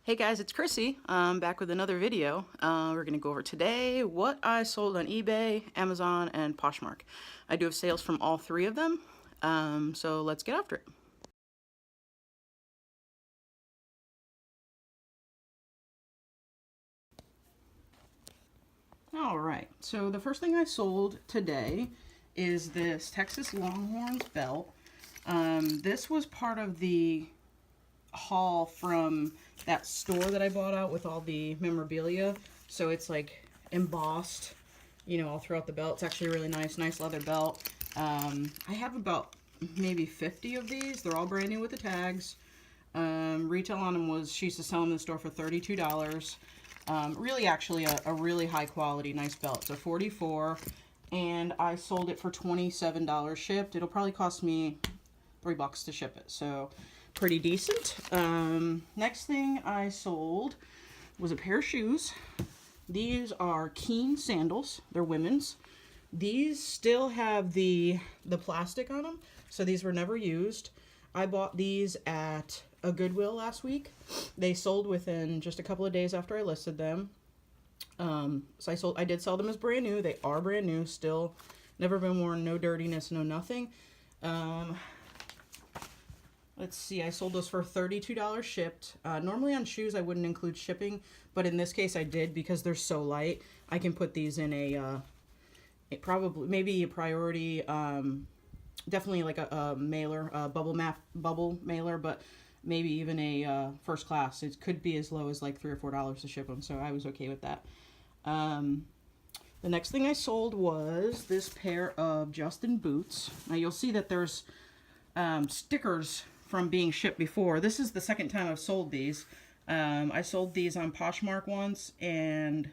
Hey guys, it's Chrissy. I'm back with another video. We're going to go over today what I sold on eBay, Amazon, and Poshmark. I do have sales from all three of them, so let's get after it. Alright, so the first thing I sold today is this Texas Longhorns belt. This was part of the haul from that store that I bought out with all the memorabilia. So it's like embossed, you know, all throughout the belt. It's actually really nice leather belt. I have about maybe 50 of these. They're all brand new with the tags. Retail on them was, she used to sell them in the store for $32. Really actually a really high quality, nice belt. It's a 44 and I sold it for $27 shipped. It'll probably cost me $3 to ship it. So pretty decent. Next thing I sold was a pair of shoes. These are Keen sandals. They're women's. These still have the plastic on them, so these were never used. I bought these at a Goodwill last week. They sold within just a couple of days after I listed them. So I did sell them as brand new. They are brand new, still never been worn, no dirtiness, no nothing. Let's see, I sold those for $32 shipped. Normally on shoes I wouldn't include shipping, but in this case I did because they're so light. I can put these in maybe a priority, definitely like a mailer, bubble mailer, but maybe even a first class. It could be as low as like $3 or $4 to ship them, so I was okay with that. The next thing I sold was this pair of Justin boots. Now you'll see that there's stickers from being shipped before. This is the second time I've sold these. I sold these on Poshmark once, and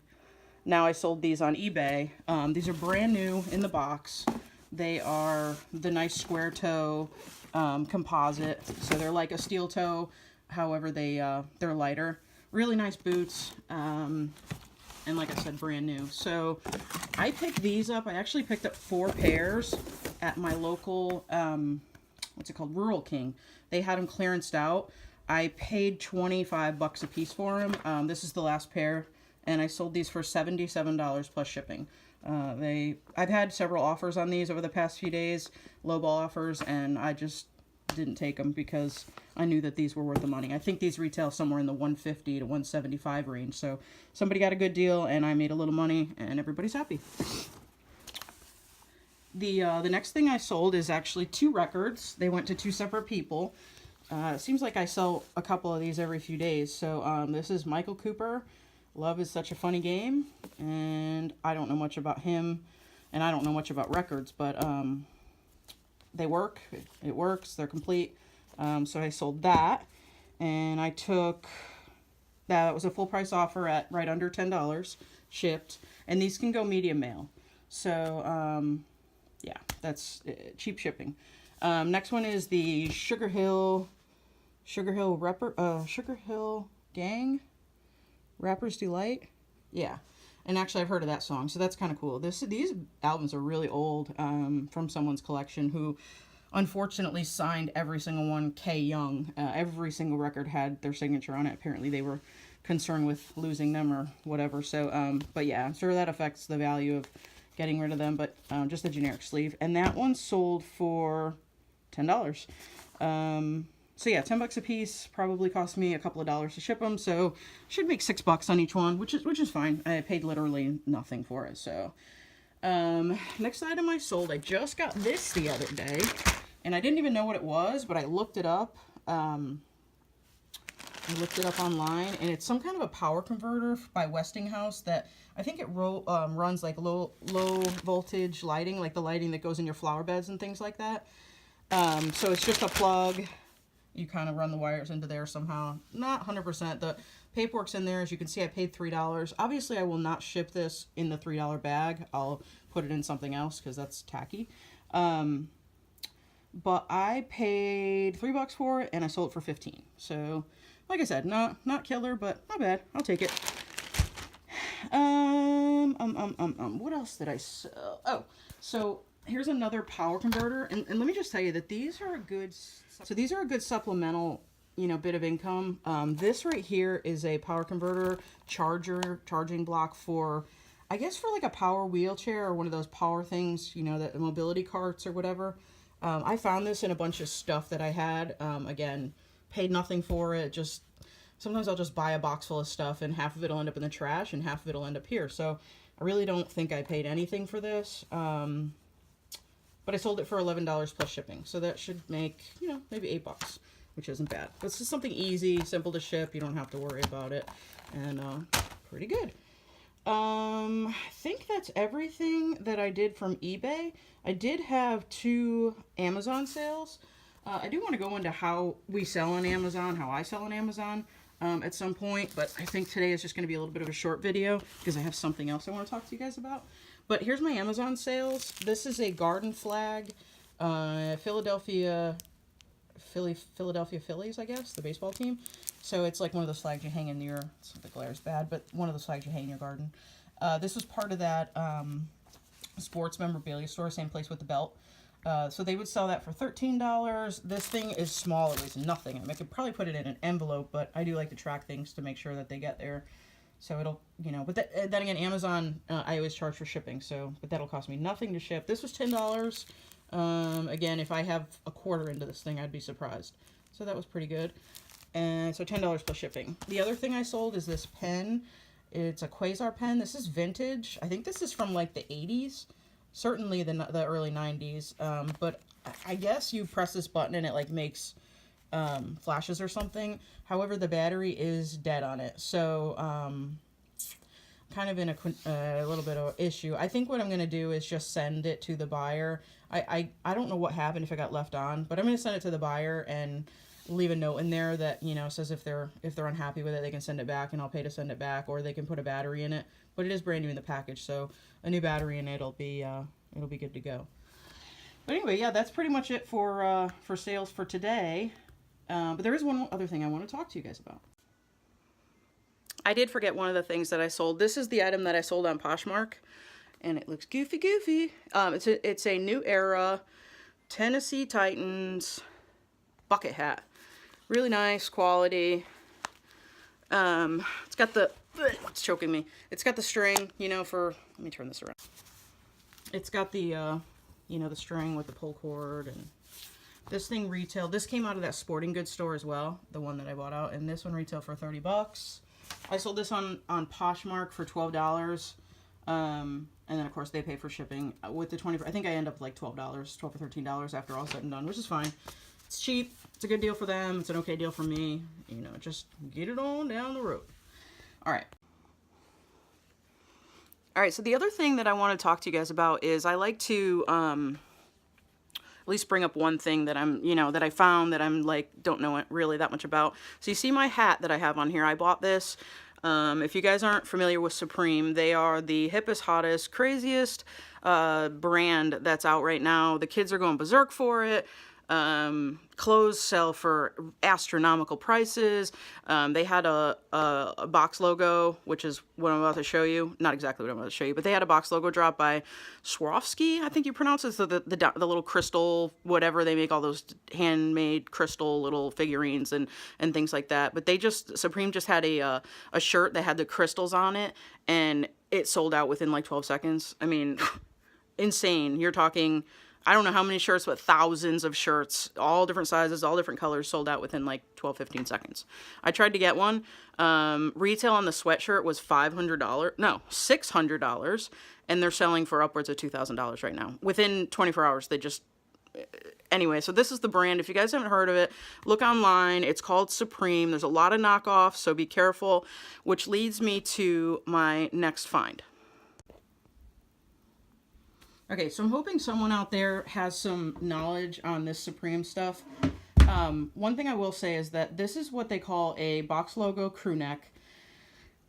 now I sold these on eBay. These are brand new in the box. They are the nice square toe composite, so they're like a steel toe. However, they're lighter. Really nice boots, and like I said, brand new. So I picked these up. I actually picked up 4 pairs at my local what's it called, Rural King. They had them clearanced out. I paid $25 a piece for them. This is the last pair, and I sold these for $77 plus shipping. I've had several offers on these over the past few days, lowball offers, and I just didn't take them because I knew that these were worth the money. I think these retail somewhere in the $150 to $175 range. So somebody got a good deal, and I made a little money, and everybody's happy. The next thing I sold is actually 2 records. They went to 2 separate people. It seems like I sell a couple of these every few days. So this is Michael Cooper, Love is Such a Funny Game, and I don't know much about him, and I don't know much about records, but they work. It works. They're complete. So I sold that, and I took that was a full price offer at right under $10 shipped, and these can go medium mail. So yeah, that's cheap shipping. Next one is the Sugar Hill Gang, Rapper's Delight. Yeah, and actually I've heard of that song, so that's kind of cool. These albums are really old, from someone's collection who unfortunately signed every single one K Young. Every single record had their signature on it. Apparently they were concerned with losing them or whatever. So, but yeah, I'm sure that affects the value of getting rid of them, but just a generic sleeve. And that one sold for $10. So yeah, $10 a piece. Probably cost me a couple of dollars to ship them, so should make $6 on each one, which is fine. I paid literally nothing for it. So next item I sold, I just got this the other day, and I didn't even know what it was, but I looked it up. I looked it up online, and it's some kind of a power converter by Westinghouse that I think it runs like low voltage lighting, like the lighting that goes in your flower beds and things like that. So it's just a plug. You kind of run the wires into there somehow. Not 100%. The paperwork's in there. As you can see, I paid $3. Obviously, I will not ship this in the $3 bag. I'll put it in something else because that's tacky. But I paid $3 for it, and I sold it for $15. So, like I said, not killer, but not bad. I'll take it. What else did I sell? Oh, so here's another power converter, and let me just tell you that these are a good supplemental you know, bit of income. This right here is a power converter charging block for, I guess, for like a power wheelchair or one of those power things, you know, that mobility carts or whatever. I found this in a bunch of stuff that I had. Again, paid nothing for it. Just sometimes I'll just buy a box full of stuff and half of it'll end up in the trash and half of it'll end up here. So I really don't think I paid anything for this. But I sold it for $11 plus shipping. So that should make, you know, maybe $8, which isn't bad. This is something easy, simple to ship. You don't have to worry about it. And pretty good. I think that's everything that I did from eBay. I did have 2 Amazon sales. I do want to go into how we sell on Amazon, how I sell on Amazon at some point. But I think today is just going to be a little bit of a short video because I have something else I want to talk to you guys about. But here's my Amazon sales. This is a garden flag, Philadelphia Phillies, I guess, the baseball team. So it's like one of those flags you hang in your, the glare's bad, but one of those flags you hang in your garden. This was part of that sports memorabilia store, same place with the belt. So they would sell that for $13. This thing is small, it weighs nothing. I mean, I could probably put it in an envelope, but I do like to track things to make sure that they get there. So it'll, you know, but then again, Amazon, I always charge for shipping, so, but that'll cost me nothing to ship. This was $10. Again, if I have a quarter into this thing, I'd be surprised. So that was pretty good. And so $10 plus shipping. The other thing I sold is this pen. It's a Quasar pen. This is vintage. I think this is from like the 80s, certainly the early 90s. But I guess you press this button and it like makes flashes or something. However, the battery is dead on it. So kind of in a little bit of issue. I think what I'm going to do is just send it to the buyer. I don't know what happened if it got left on, but I'm going to send it to the buyer and leave a note in there that, you know, says if they're unhappy with it, they can send it back and I'll pay to send it back, or they can put a battery in it. But it is brand new in the package, so a new battery in it'll be good to go. But anyway, yeah, that's pretty much it for sales for today. But there is one other thing I want to talk to you guys about. I did forget one of the things that I sold. This is the item that I sold on Poshmark, and it looks goofy. It's a New Era Tennessee Titans bucket hat. Really nice quality. It's got the, it's choking me. It's got the string, you know, for, let me turn this around. It's got the, you know, the string with the pull cord, and this thing retailed, this came out of that sporting goods store as well, the one that I bought out, and this one retailed for $30. I sold this on Poshmark for $12. And then of course they pay for shipping with the 20, I think I end up like $12 or $13 after all said and done, which is fine. It's cheap. It's a good deal for them. It's an okay deal for me. You know, just get it on down the road. All right. All right. So the other thing that I want to talk to you guys about is I like to, at least bring up one thing that I'm, you know, that I found that I'm like, don't know really that much about. So you see my hat that I have on here. I bought this. If you guys aren't familiar with Supreme, they are the hippest, hottest, craziest brand that's out right now. The kids are going berserk for it. Clothes sell for astronomical prices. They had a box logo, which is what I'm about to show you. Not exactly what I'm about to show you, but they had a box logo drop by Swarovski, I think you pronounce it. So the little crystal, whatever, they make all those handmade crystal little figurines and things like that. But Supreme just had a shirt that had the crystals on it, and it sold out within like 12 seconds. I mean, insane. You're talking, I don't know how many shirts, but thousands of shirts, all different sizes, all different colors, sold out within like 12, 15 seconds. I tried to get one. Retail on the sweatshirt was $600, and they're selling for upwards of $2,000 right now. Within 24 hours, they just... Anyway, so this is the brand. If you guys haven't heard of it, look online. It's called Supreme. There's a lot of knockoffs, so be careful, which leads me to my next find. Okay, so I'm hoping someone out there has some knowledge on this Supreme stuff. One thing I will say is that this is what they call a box logo crew neck.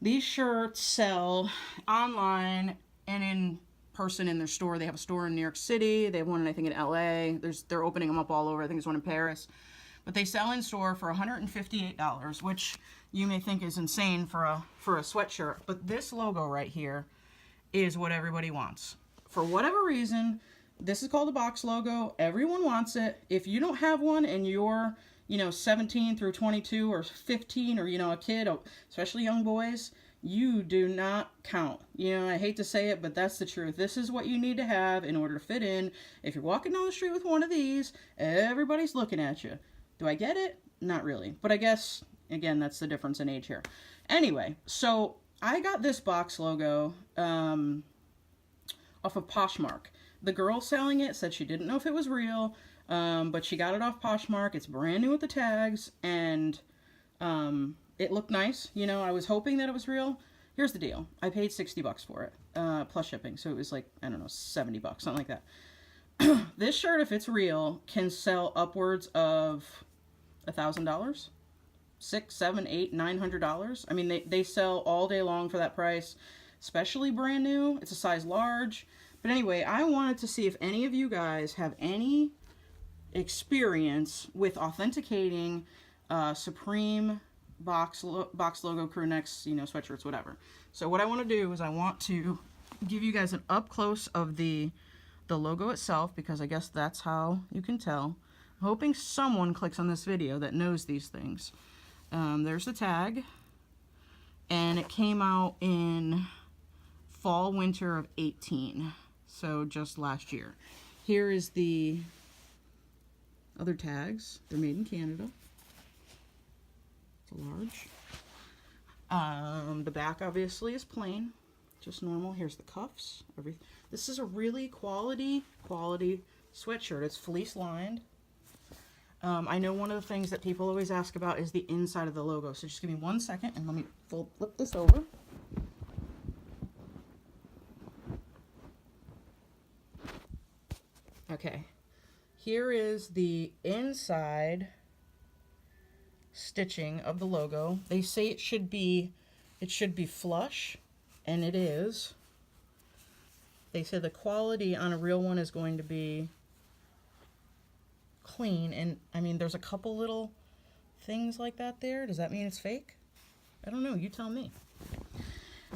These shirts sell online and in person in their store. They have a store in New York City. They have one, I think, in LA. They're opening them up all over. I think there's one in Paris. But they sell in store for $158, which you may think is insane for a sweatshirt. But this logo right here is what everybody wants. For whatever reason, this is called a box logo. Everyone wants it. If you don't have one and you're, 17 through 22 or 15, or, a kid, especially young boys, you do not count. I hate to say it, but that's the truth. This is what you need to have in order to fit in. If you're walking down the street with one of these, everybody's looking at you. Do I get it? Not really. But I guess, again, that's the difference in age here. Anyway, so I got this box logo off of Poshmark. The girl selling it said she didn't know if it was real, but she got it off Poshmark. It's brand new with the tags, and it looked nice. I was hoping that it was real. Here's the deal. I paid $60 for it, plus shipping, so it was like, I don't know, $70, something like that. This shirt, if it's real, can sell upwards of $1,000, $600, $700, $800, $900. I mean, they sell all day long for that price, especially brand new. It's a size large. But anyway, I wanted to see if any of you guys have any experience with authenticating Supreme Box Logo crew necks, sweatshirts, whatever. So what I want to do is I want to give you guys an up close of the logo itself, because I guess that's how you can tell. I'm hoping someone clicks on this video that knows these things. There's the tag, and it came out in fall winter of 18, so just last year. Here is the other tags. They're made in Canada. It's a large. The back obviously is plain, just normal. Here's the cuffs. This is a really quality sweatshirt. It's fleece lined. I know one of the things that people always ask about is the inside of the logo. So just give me 1 second and let me flip this over. Okay. Here is the inside stitching of the logo. They say it should be flush, and it is. They say the quality on a real one is going to be clean, and I mean, there's a couple little things like that there. Does that mean it's fake? I don't know, you tell me.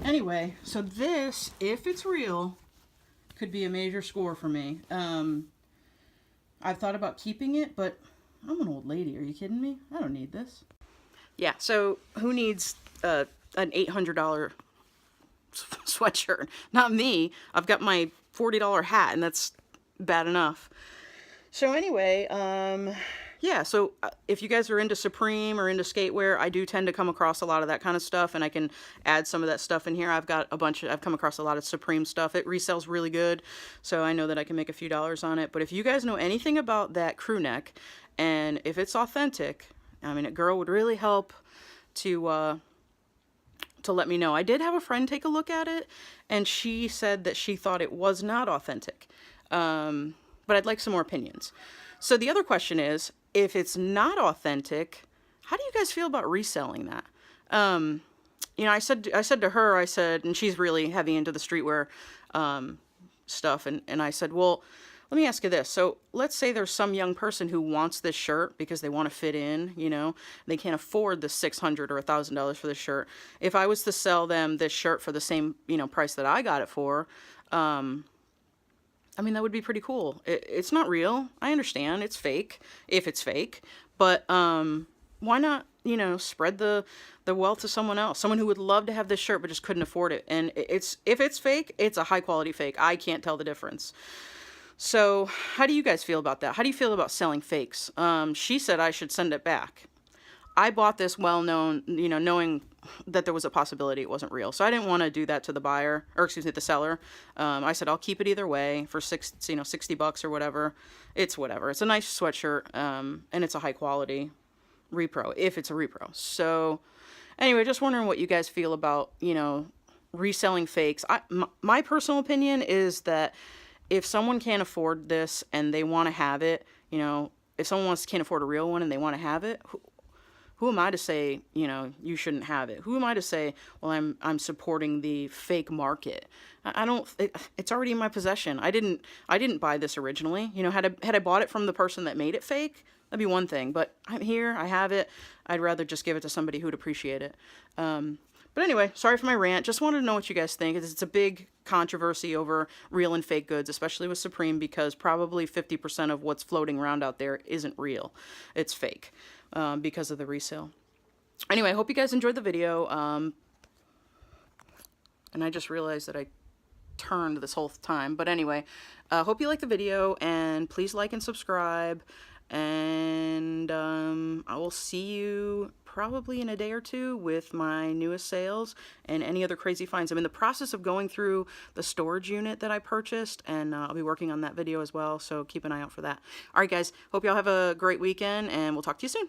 Anyway, so this, if it's real, could be a major score for me. I've thought about keeping it, but I'm an old lady. Are you kidding me? I don't need this. Yeah, so who needs an $800 sweatshirt? Not me. I've got my $40 hat, and that's bad enough. So anyway, yeah, so if you guys are into Supreme or into skatewear, I do tend to come across a lot of that kind of stuff, and I can add some of that stuff in here. I've come across a lot of Supreme stuff. It resells really good, so I know that I can make a few dollars on it. But if you guys know anything about that crew neck, and if it's authentic, I mean, a girl would really help to let me know. I did have a friend take a look at it, and she said that she thought it was not authentic. But I'd like some more opinions. So the other question is, if it's not authentic, how do you guys feel about reselling that? I said to her, and she's really heavy into the streetwear stuff, and I said, well, let me ask you this. So let's say there's some young person who wants this shirt because they want to fit in, they can't afford the $600 or $1,000 for this shirt. If I was to sell them this shirt for the same, price that I got it for, I mean, that would be pretty cool. It's not real. I understand it's fake, if it's fake, but why not, spread the wealth to someone else, someone who would love to have this shirt but just couldn't afford it. And if it's fake, it's a high quality fake. I can't tell the difference. So how do you guys feel about that? How do you feel about selling fakes? She said I should send it back. I bought this knowing that there was a possibility it wasn't real. So I didn't want to do that to the buyer, or excuse me, the seller. I said, I'll keep it either way for $60 or whatever. It's whatever. It's a nice sweatshirt, and it's a high quality repro, if it's a repro. So anyway, just wondering what you guys feel about, reselling fakes. My personal opinion is that if someone can't afford this and they want to have it, if someone can't afford a real one and they want to have it, who am I to say, you shouldn't have it? Who am I to say, well, I'm supporting the fake market? It's already in my possession. I didn't buy this originally. Had I bought it from the person that made it fake, that'd be one thing. But I'm here, I have it. I'd rather just give it to somebody who'd appreciate it. But anyway, sorry for my rant. Just wanted to know what you guys think. It's a big controversy over real and fake goods, especially with Supreme, because probably 50% of what's floating around out there isn't real. It's fake. because of the resale. Anyway, I hope you guys enjoyed the video. And I just realized that I turned this whole time. But anyway, hope you liked the video, and please like and subscribe. And I will see you probably in a day or two with my newest sales and any other crazy finds. I'm in the process of going through the storage unit that I purchased, and I'll be working on that video as well, so keep an eye out for that. Alright guys, hope y'all have a great weekend, and we'll talk to you soon.